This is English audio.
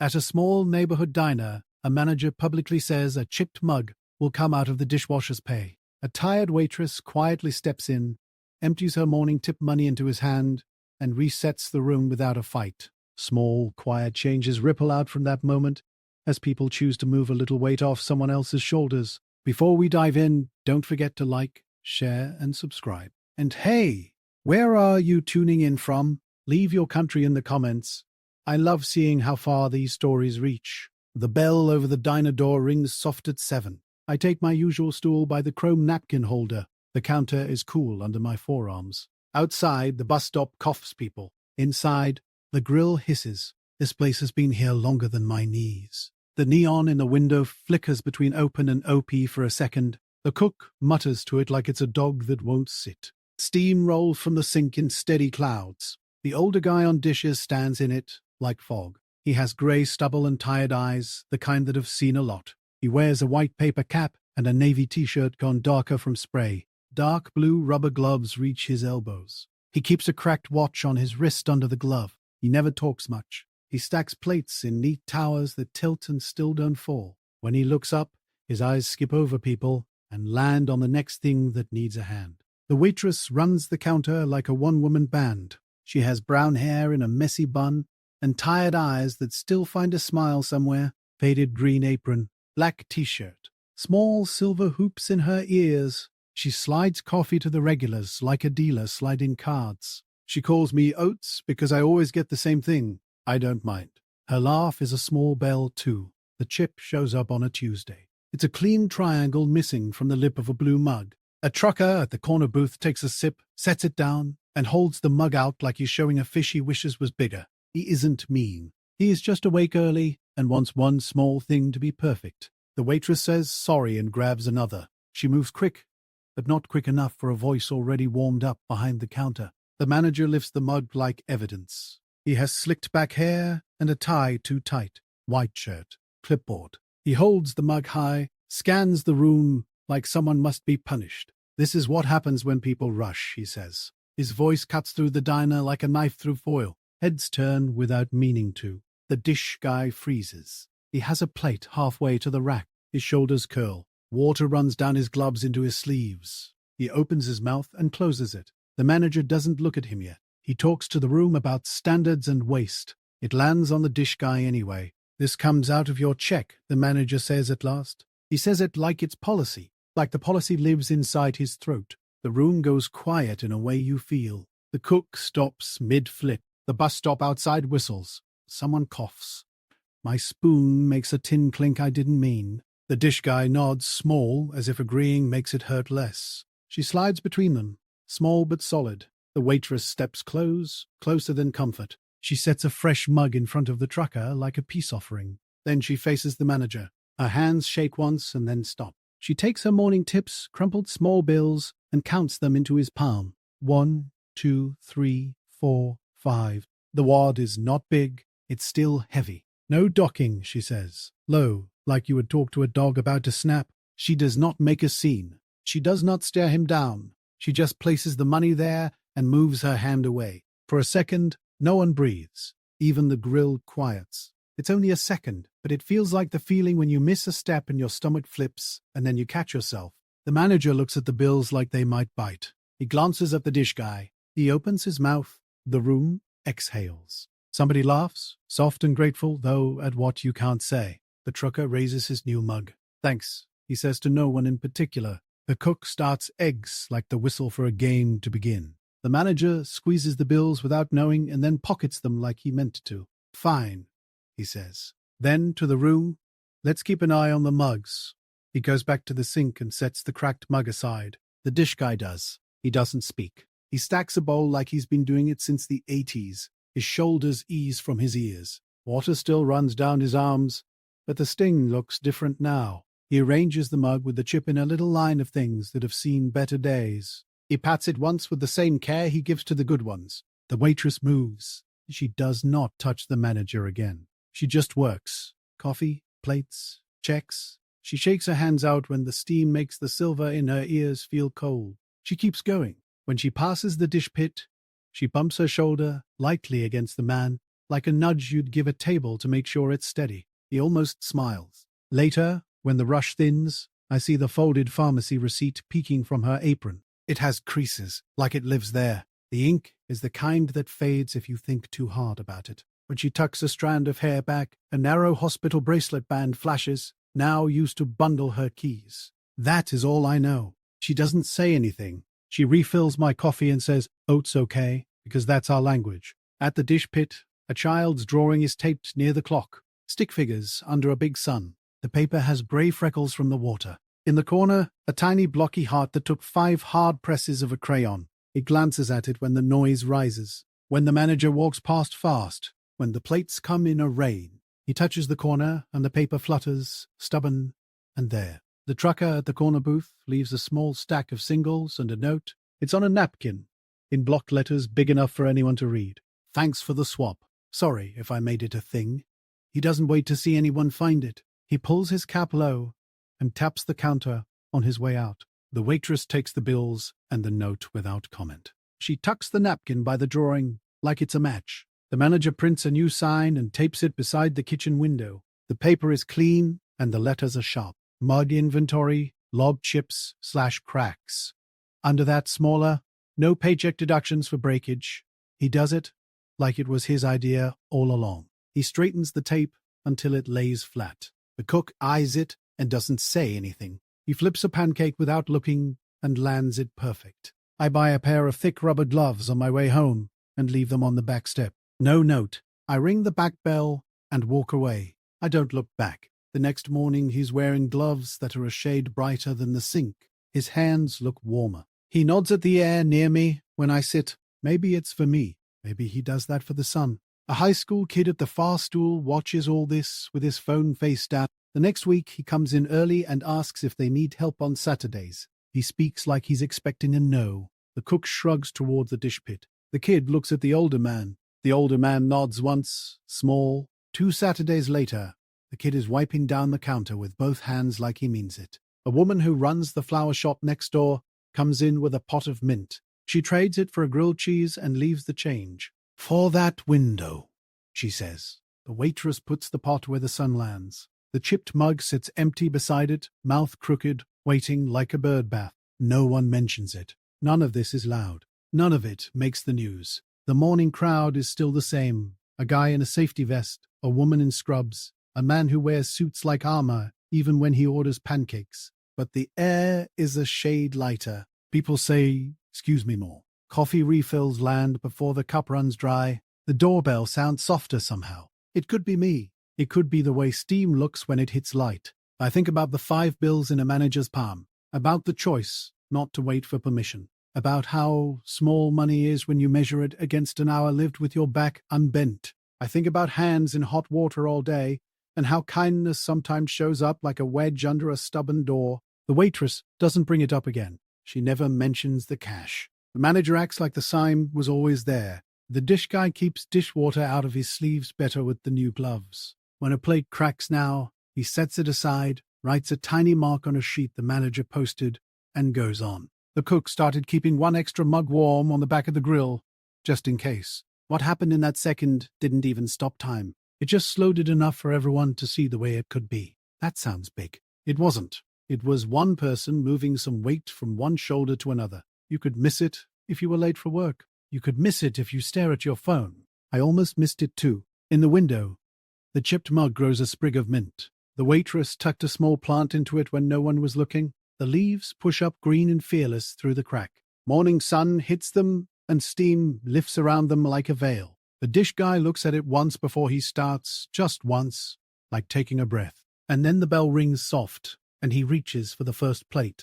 At a small neighborhood diner, a manager publicly says a chipped mug will come out of the dishwasher's pay. A tired waitress quietly steps in, empties her morning tip money into his hand, and resets the room without a fight. Small, quiet changes ripple out from that moment as people choose to move a little weight off someone else's shoulders. Before we dive in, don't forget to like, share, and subscribe. And hey, where are you tuning in from? Leave your country in the comments. I love seeing how far these stories reach. The bell over the diner door rings soft at 7. I take my usual stool by the chrome napkin holder. The counter is cool under my forearms. Outside, the bus stop coughs people. Inside, the grill hisses. This place has been here longer than my knees. The neon in the window flickers between open and OP for a second. The cook mutters to it like it's a dog that won't sit. Steam rolls from the sink in steady clouds. The older guy on dishes stands in it like fog. He has grey stubble and tired eyes, the kind that have seen a lot. He wears a white paper cap and a navy t-shirt gone darker from spray. Dark blue rubber gloves reach his elbows. He keeps a cracked watch on his wrist under the glove. He never talks much. He stacks plates in neat towers that tilt and still don't fall. When he looks up, his eyes skip over people and land on the next thing that needs a hand. The waitress runs the counter like a one-woman band. She has brown hair in a messy bun and tired eyes that still find a smile somewhere. Faded green apron, black t-shirt, small silver hoops in her ears. She slides coffee to the regulars like a dealer sliding cards. She calls me Oats because I always get the same thing. I don't mind. Her laugh is a small bell too. The chip shows up on a Tuesday. It's a clean triangle missing from the lip of a blue mug. A trucker at the corner booth takes a sip, sets it down, and holds the mug out like he's showing a fish he wishes was bigger. He isn't mean. He is just awake early and wants one small thing to be perfect. The waitress says sorry and grabs another. She moves quick, but not quick enough for a voice already warmed up behind the counter. The manager lifts the mug like evidence. He has slicked back hair and a tie too tight. White shirt, clipboard. He holds the mug high, scans the room like someone must be punished. This is what happens when people rush, he says. His voice cuts through the diner like a knife through foil. Heads turn without meaning to. The dish guy freezes. He has a plate halfway to the rack. His shoulders curl. Water runs down his gloves into his sleeves. He opens his mouth and closes it. The manager doesn't look at him yet. He talks to the room about standards and waste. It lands on the dish guy anyway. This comes out of your check, the manager says at last. He says it like it's policy, like the policy lives inside his throat. The room goes quiet in a way you feel. The cook stops mid-flip. The bus stop outside whistles. Someone coughs. My spoon makes a tin clink I didn't mean. The dish guy nods small, as if agreeing makes it hurt less. She slides between them, small but solid. The waitress steps closer than comfort. She sets a fresh mug in front of the trucker like a peace offering. Then she faces the manager. Her hands shake once and then stop. She takes her morning tips, crumpled small bills, and counts them into his palm. 1, 2, 3, 4, 5. The wad is not big. It's still heavy. No docking, she says. Low, like you would talk to a dog about to snap. She does not make a scene. She does not stare him down. She just places the money there and moves her hand away. For a second, no one breathes. Even the grill quiets. It's only a second, but it feels like the feeling when you miss a step and your stomach flips, and then you catch yourself. The manager looks at the bills like they might bite. He glances at the dish guy. He opens his mouth. The room exhales. Somebody laughs, soft and grateful, though at what you can't say. The trucker raises his new mug. Thanks, he says to no one in particular. The cook starts eggs like the whistle for a game to begin. The manager squeezes the bills without knowing and then pockets them like he meant to. Fine, he says. Then to the room. Let's keep an eye on the mugs. He goes back to the sink and sets the cracked mug aside. The dish guy does. He doesn't speak. He stacks a bowl like he's been doing it since the 80s. His shoulders ease from his ears. Water still runs down his arms, but the sting looks different now. He arranges the mug with the chip in a little line of things that have seen better days. He pats it once with the same care he gives to the good ones. The waitress moves. She does not touch the manager again. She just works. Coffee, plates, checks. She shakes her hands out when the steam makes the silver in her ears feel cold. She keeps going. When she passes the dish pit, she bumps her shoulder lightly against the man like a nudge you'd give a table to make sure it's steady. He almost smiles. Later, when the rush thins, I see the folded pharmacy receipt peeking from her apron. It has creases, like it lives there. The ink is the kind that fades if you think too hard about it. When she tucks a strand of hair back, a narrow hospital bracelet band flashes, now used to bundle her keys. That is all I know. She doesn't say anything. She refills my coffee and says, "Oats okay," because that's our language. At the dish pit, a child's drawing is taped near the clock. Stick figures under a big sun. The paper has grey freckles from the water. In the corner, a tiny blocky heart that took 5 hard presses of a crayon. He glances at it when the noise rises. When the manager walks past fast. When the plates come in a rain. He touches the corner and the paper flutters, stubborn, and there. The trucker at the corner booth leaves a small stack of singles and a note. It's on a napkin, in block letters big enough for anyone to read. "Thanks for the swap. Sorry if I made it a thing." He doesn't wait to see anyone find it. He pulls his cap low and taps the counter on his way out. The waitress takes the bills and the note without comment. She tucks the napkin by the drawing like it's a match. The manager prints a new sign and tapes it beside the kitchen window. The paper is clean and the letters are sharp. Mug inventory, log chips / cracks. Under that smaller, no paycheck deductions for breakage. He does it like it was his idea all along. He straightens the tape until it lays flat. The cook eyes it and doesn't say anything. He flips a pancake without looking and lands it perfect. I buy a pair of thick rubber gloves on my way home and leave them on the back step. No note. I ring the back bell and walk away. I don't look back. The next morning he's wearing gloves that are a shade brighter than the sink. His hands look warmer. He nods at the air near me when I sit. Maybe it's for me. Maybe he does that for the sun. A high school kid at the far stool watches all this with his phone face down. The next week he comes in early and asks if they need help on Saturdays. He speaks like he's expecting a no. The cook shrugs toward the dish pit. The kid looks at the older man. The older man nods once, small. 2 Saturdays later, the kid is wiping down the counter with both hands like he means it. A woman who runs the flower shop next door comes in with a pot of mint. She trades it for a grilled cheese and leaves the change. "For that window," she says. The waitress puts the pot where the sun lands. The chipped mug sits empty beside it, mouth crooked, waiting like a bird bath. No one mentions it. None of this is loud. None of it makes the news. The morning crowd is still the same. A guy in a safety vest, a woman in scrubs, a man who wears suits like armor even when he orders pancakes. But the air is a shade lighter. People say, "Excuse me" more. Coffee refills land before the cup runs dry. The doorbell sounds softer somehow. It could be me. It could be the way steam looks when it hits light. I think about the 5 bills in a manager's palm. About the choice not to wait for permission. About how small money is when you measure it against an hour lived with your back unbent. I think about hands in hot water all day, and how kindness sometimes shows up like a wedge under a stubborn door. The waitress doesn't bring it up again. She never mentions the cash. The manager acts like the sign was always there. The dish guy keeps dishwater out of his sleeves better with the new gloves. When a plate cracks now, he sets it aside, writes a tiny mark on a sheet the manager posted, and goes on. The cook started keeping 1 extra mug warm on the back of the grill, just in case. What happened in that second didn't even stop time. It just slowed it enough for everyone to see the way it could be. That sounds big. It wasn't. It was one person moving some weight from one shoulder to another. You could miss it if you were late for work. You could miss it if you stare at your phone. I almost missed it too. In the window, the chipped mug grows a sprig of mint. The waitress tucked a small plant into it when no one was looking. The leaves push up green and fearless through the crack. Morning sun hits them and steam lifts around them like a veil. The dish guy looks at it once before he starts, just once, like taking a breath. And then the bell rings soft, and he reaches for the first plate.